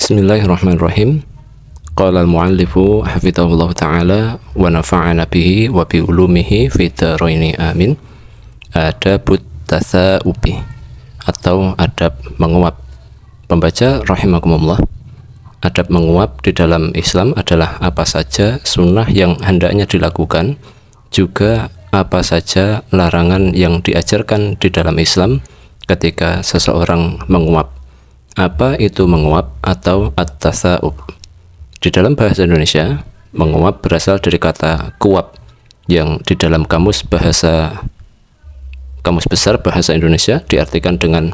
Bismillahirrahmanirrahim. Qala al-muallifu hafizahullah ta'ala wa nafa'ana bihi wa bi ulumihi fi dharaini amin. Adabut tatha'ubi atau adab menguap. Pembaca rahimakumullah, adab menguap di dalam Islam adalah apa saja sunnah yang hendaknya dilakukan, juga apa saja larangan yang diajarkan di dalam Islam ketika seseorang menguap. Apa itu menguap atau at-tatha'ub? Di dalam bahasa Indonesia, menguap berasal dari kata kuap yang di dalam kamus besar bahasa Indonesia diartikan dengan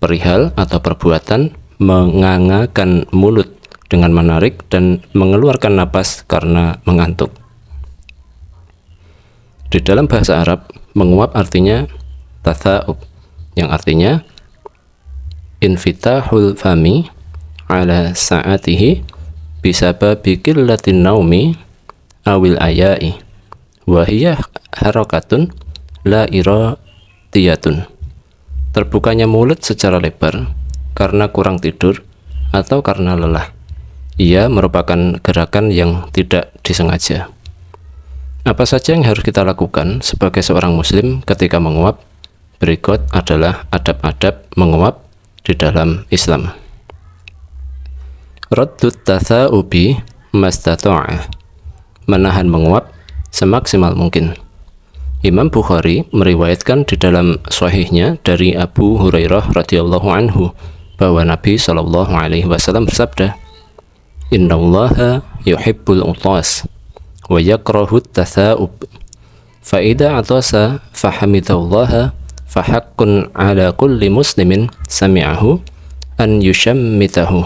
perihal atau perbuatan mengangakan mulut dengan menarik dan mengeluarkan napas karena mengantuk. Di dalam bahasa Arab, menguap artinya tatha'ub, yang artinya infitahul fami ala sa'atihi bisababi qillatin naumi awil aya'i wa hiya harakatun la iradiyatun. Terbukanya mulut secara lebar karena kurang tidur atau karena lelah. Ia merupakan gerakan yang tidak disengaja. Apa saja yang harus kita lakukan sebagai seorang muslim ketika menguap? Berikut adalah adab-adab menguap di dalam Islam. Raddut tatha'ubi mastata'a, menahan menguap semaksimal mungkin. Imam Bukhari meriwayatkan di dalam sahihnya dari Abu Hurairah radhiyallahu anhu bahwa Nabi sallallahu alaihi wasallam bersabda, "Innallaha yuhibbul utas wa yakrahu tatha'ub. Fa idza atasa fahamidallaha fahaqqun ala kulli muslimin sami'ahu an yushammitahu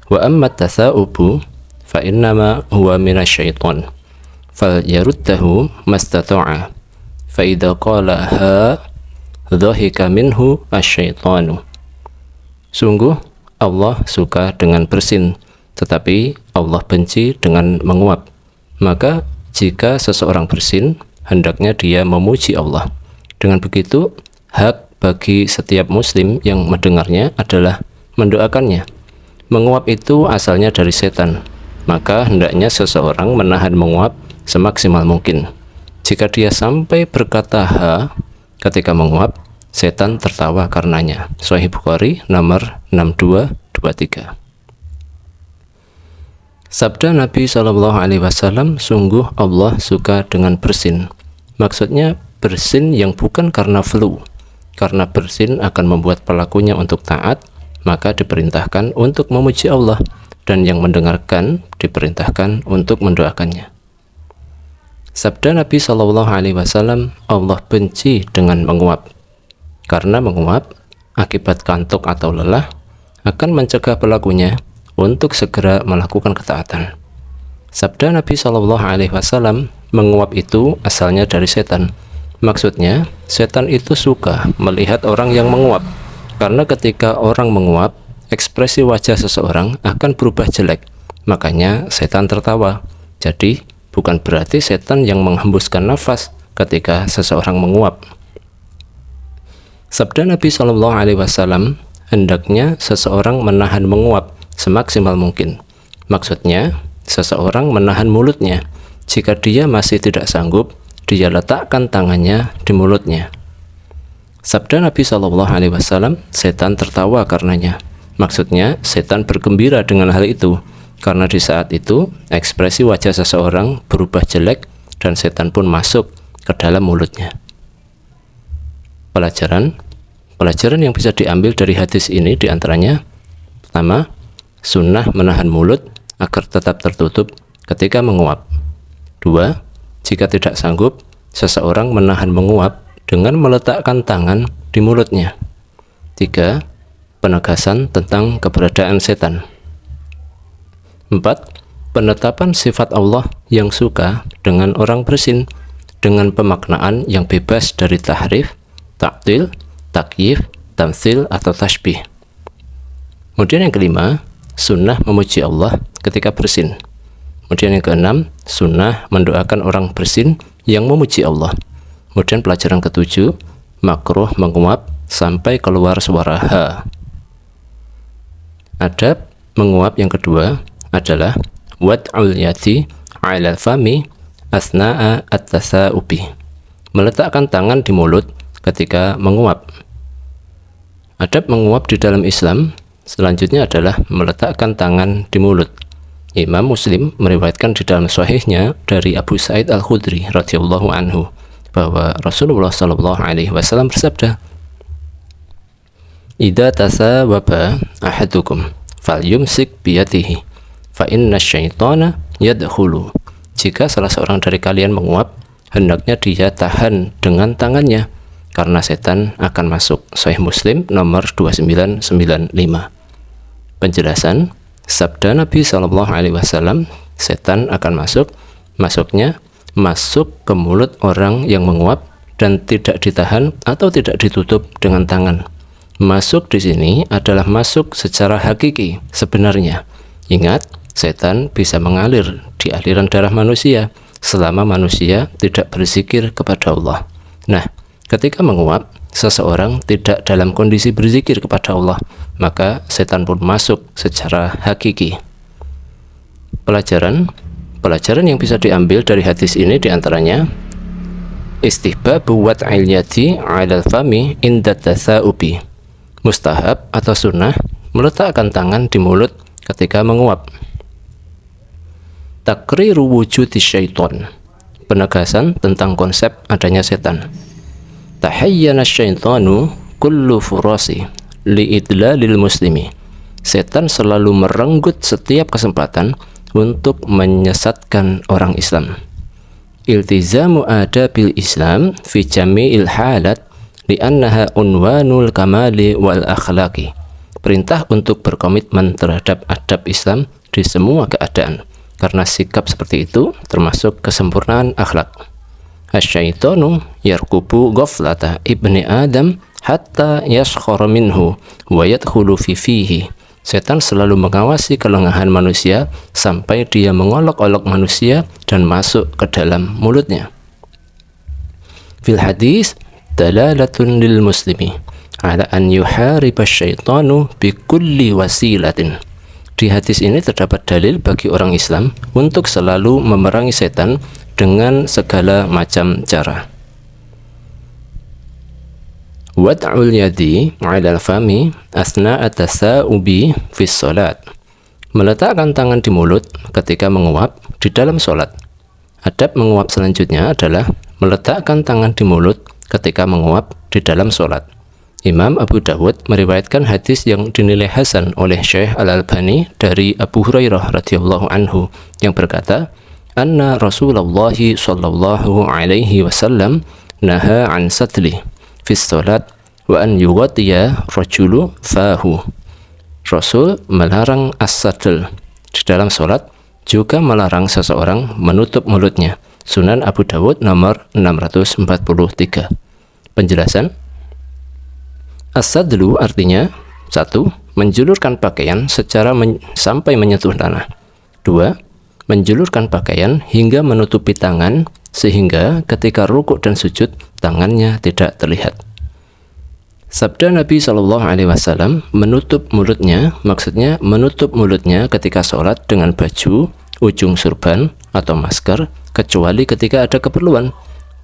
wa amma tatha'ubu fa innama huwa minasyaiton fal yaruddahu mastata'a fa idza qala ha dhahika minhu asyaitanu." Sungguh Allah suka dengan bersin, tetapi Allah benci dengan menguap. Maka jika seseorang bersin, hendaknya dia memuji Allah. Dengan begitu, hak bagi setiap muslim yang mendengarnya adalah mendoakannya. Menguap itu asalnya dari setan, maka hendaknya seseorang menahan menguap semaksimal mungkin. Jika dia sampai berkata ha ketika menguap, setan tertawa karenanya. Sahih Bukhari nomor 6223. Sabda Nabi SAW, sungguh Allah suka dengan bersin. Maksudnya bersin yang bukan karena flu. Karena bersin akan membuat pelakunya untuk taat, maka diperintahkan untuk memuji Allah, dan yang mendengarkan diperintahkan untuk mendoakannya. Sabda Nabi SAW, Allah benci dengan menguap. Karena menguap akibat kantuk atau lelah akan mencegah pelakunya untuk segera melakukan ketaatan. Sabda Nabi SAW, menguap itu asalnya dari setan. Maksudnya, setan itu suka melihat orang yang menguap, karena ketika orang menguap, ekspresi wajah seseorang akan berubah jelek. Makanya setan tertawa. Jadi, bukan berarti setan yang menghembuskan nafas ketika seseorang menguap. Sabda Nabi SAW, hendaknya seseorang menahan menguap semaksimal mungkin. Maksudnya, seseorang menahan mulutnya. Jika dia masih tidak sanggup, dia letakkan tangannya di mulutnya. Sabda Nabi SAW, setan tertawa karenanya. Maksudnya, setan bergembira dengan hal itu, karena di saat itu ekspresi wajah seseorang berubah jelek dan setan pun masuk ke dalam mulutnya. Pelajaran yang bisa diambil dari hadis ini diantaranya: pertama, sunnah menahan mulut agar tetap tertutup ketika menguap. Dua, jika tidak sanggup, seseorang menahan menguap dengan meletakkan tangan di mulutnya. Tiga, penegasan tentang keberadaan setan. Empat, penetapan sifat Allah yang suka dengan orang bersin dengan pemaknaan yang bebas dari tahrif, ta'til, takyif, tamtsil atau tashbih. Kemudian yang kelima, sunnah memuji Allah ketika bersin. Kemudian yang keenam, sunnah mendoakan orang bersin yang memuji Allah. Kemudian pelajaran ketujuh, makruh menguap sampai keluar suara ha. Adab menguap yang kedua adalah wad'ul yadi 'alal fami asna'a at-tasa'ubi, meletakkan tangan di mulut ketika menguap. Adab menguap di dalam Islam selanjutnya adalah meletakkan tangan di mulut. Imam Muslim meriwayatkan di dalam sahihnya dari Abu Sa'id Al-Khudri radhiyallahu anhu bahwa Rasulullah sallallahu alaihi wasallam bersabda, "Idza tasawaba ahadukum falyumsik biyadihi fa inna syaitana yadkhulu." Jika salah seorang dari kalian menguap, hendaknya dia tahan dengan tangannya karena setan akan masuk. Sahih Muslim nomor 2995. Penjelasan sabda Nabi sallallahu alaihi wasallam, setan akan masuknya masuk ke mulut orang yang menguap dan tidak ditahan atau tidak ditutup dengan tangan. Masuk di sini adalah masuk secara hakiki sebenarnya. Ingat, setan bisa mengalir di aliran darah manusia selama manusia tidak berzikir kepada Allah. Nah, ketika menguap, seseorang tidak dalam kondisi berzikir kepada Allah, maka setan pun masuk secara hakiki. Pelajaran yang bisa diambil dari hadis ini diantaranya istihbab wad'il yadi 'alal fami inda tasa'ubi, mustahab atau sunnah meletakkan tangan di mulut ketika menguap. Takriru wujudi syaiton, penegasan tentang konsep adanya setan. Tahayyana syaitanu kullu furasi li'idlalil muslimi, setan selalu merenggut setiap kesempatan untuk menyesatkan orang Islam. Iltizamu adabil Islam fi jami'il halat li'annaha unwanul kamali wal akhlaqi, perintah untuk berkomitmen terhadap adab Islam di semua keadaan, karena sikap seperti itu termasuk kesempurnaan akhlak. Asyaitonu yarkubu ghaflata ibni Adam hatta yaskhara minhu wa yadkhulu fi fihi. Setan selalu mengawasi kelengahan manusia sampai dia mengolok-olok manusia dan masuk ke dalam mulutnya. Fil hadis dalalatun lil muslimi ala an yuhariba syaitanu bi kulli wasilatin. Di hadis ini terdapat dalil bagi orang Islam untuk selalu memerangi setan dengan segala macam cara. Wad'ul yadi 'alal fami asna'a tasa'ubi fi shalat, meletakkan tangan di mulut ketika menguap di dalam sholat. Adab menguap selanjutnya adalah meletakkan tangan di mulut ketika menguap di dalam sholat. Imam Abu Dawud meriwayatkan hadis yang dinilai hasan oleh Syekh Al-Albani dari Abu Hurairah radhiyallahu anhu yang berkata, anna Rasulullah sallallahu alaihi wasallam naha an satli fi shalat wa an yughatiya rajulu fahu. Rasul melarang as-sadl di dalam salat, juga melarang seseorang menutup mulutnya. Sunan Abu Dawud nomor 643. Penjelasan: as-sadlu artinya 1. Menjulurkan pakaian secara sampai menyentuh tanah. 2. Menjulurkan pakaian hingga menutupi tangan sehingga ketika rukuk dan sujud tangannya tidak terlihat. Sabda Nabi Shallallahu Alaihi Wasallam menutup mulutnya, maksudnya menutup mulutnya ketika sholat dengan baju, ujung surban atau masker, kecuali ketika ada keperluan,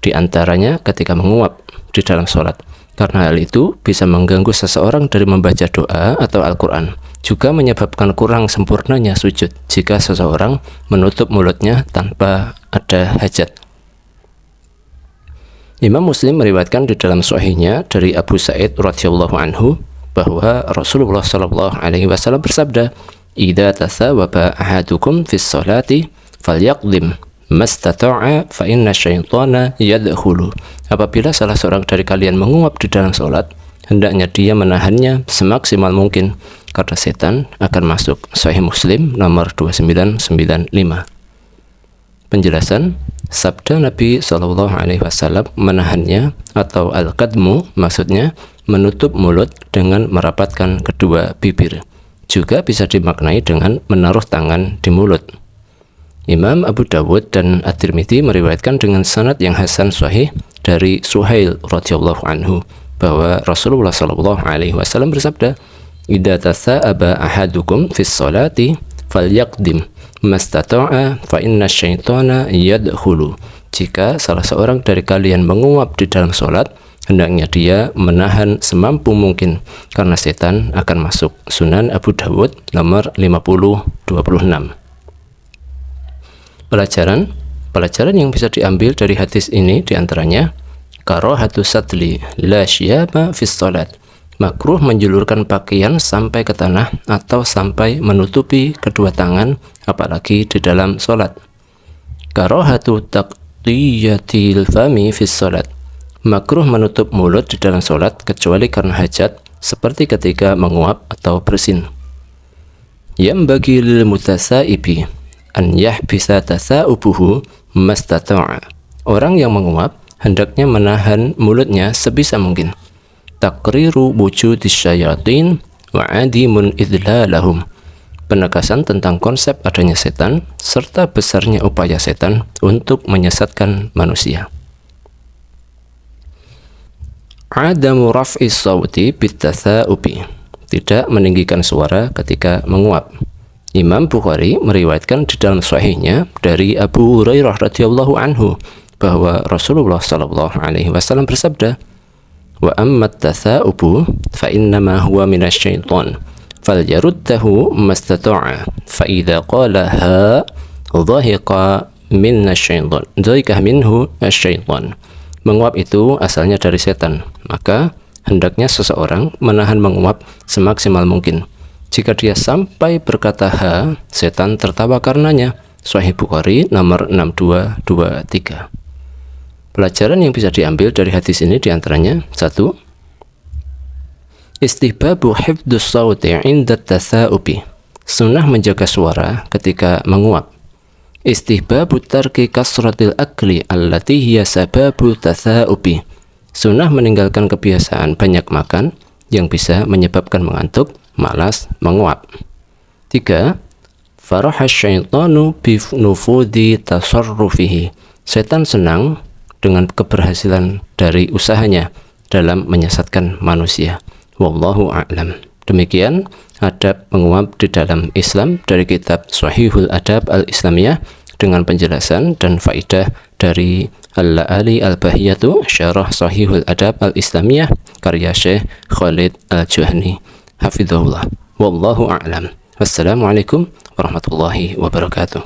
di antaranya ketika menguap di dalam sholat. Karena hal itu bisa mengganggu seseorang dari membaca doa atau Al-Quran, juga menyebabkan kurang sempurnanya sujud jika seseorang menutup mulutnya tanpa ada hajat. Imam Muslim meriwayatkan di dalam sahihnya dari Abu Sa'id radhiyallahu anhu bahwa Rasulullah sallallahu alaihi wasallam bersabda, "Idza tasawaba ahadukum fis sholati falyaqdim mastata'a fa inna syaitana yadkhulu." Apabila salah seorang dari kalian menguap di dalam salat, hendaknya dia menahannya semaksimal mungkin karena setan akan masuk. Sahih Muslim nomor 2995. Penjelasan: sabda Nabi Shallallahu Alaihi Wasallam menahannya atau al-qadmu maksudnya menutup mulut dengan merapatkan kedua bibir. Juga bisa dimaknai dengan menaruh tangan di mulut. Imam Abu Dawud dan At-Tirmidzi meriwayatkan dengan sanad yang hasan sahih dari Suhail radhiyallahu anhu bahwa Rasulullah Shallallahu Alaihi Wasallam bersabda, idza tasa'aba ahadukum fis sholati falyaqdim mastata'a fa inna syaitana yadkhulu. Jika salah seorang dari kalian menguap di dalam sholat, hendaknya dia menahan semampu mungkin, karena setan akan masuk. Sunan Abu Dawud nomor 5026. Pelajaran yang bisa diambil dari hadis ini diantaranya karahatu satli la syiyaba fis sholat, makruh menjulurkan pakaian sampai ke tanah atau sampai menutupi kedua tangan, apalagi di dalam sholat. Karahatu taqtiyatil fami fis sholat, makruh menutup mulut di dalam sholat kecuali karena hajat, seperti ketika menguap atau bersin. Yambagi lil mutasaibi an yahbisa tasaubuhu mastata'a, orang yang menguap hendaknya menahan mulutnya sebisa mungkin. Takriru wujudis syayatin wa adimun idlalahum, penegasan tentang konsep adanya setan serta besarnya upaya setan untuk menyesatkan manusia. Adamu raf'is sawti bitasaubi, tidak meninggikan suara ketika menguap. Imam Bukhari meriwayatkan di dalam sahihnya dari Abu Hurairah radhiyallahu anhu bahwa Rasulullah sallallahu alaihi wasallam bersabda, "Wa ammat tasaubu fa innama huwa minasyaiton, falyaruddahu mastata'a, fa idza qala ha dhahiqa minasyaiton, dhahiqa minhu asyaiton." Menguap itu asalnya dari setan, maka hendaknya seseorang menahan menguap semaksimal mungkin. Jika dia sampai berkata ha, setan tertawa karenanya. Sahih Bukhari nomor 6223. Pelajaran yang bisa diambil dari hadis ini diantaranya: 1. Istihbabu hifdus sawti 'inda tasaubi, sunnah menjaga suara ketika menguap. Istihbabu tarki kasratil akli allati hiya sababul tasaubi, sunnah meninggalkan kebiasaan banyak makan yang bisa menyebabkan mengantuk, malas menguap. 3. Farahas syaitanu binufudi tasarrufihi, setan senang dengan keberhasilan dari usahanya dalam menyesatkan manusia. Wallahu a'lam. Demikian adab menguap di dalam Islam dari kitab Shahihul Adab Al-Islamiyah dengan penjelasan dan faidah dari Al-La'ali Al-Bahiyatu Syarah Shahihul Adab Al-Islamiyah karya Syekh Khalid Al-Juhani hafizahullah. Wallahu a'lam. Wassalamualaikum warahmatullahi wabarakatuh.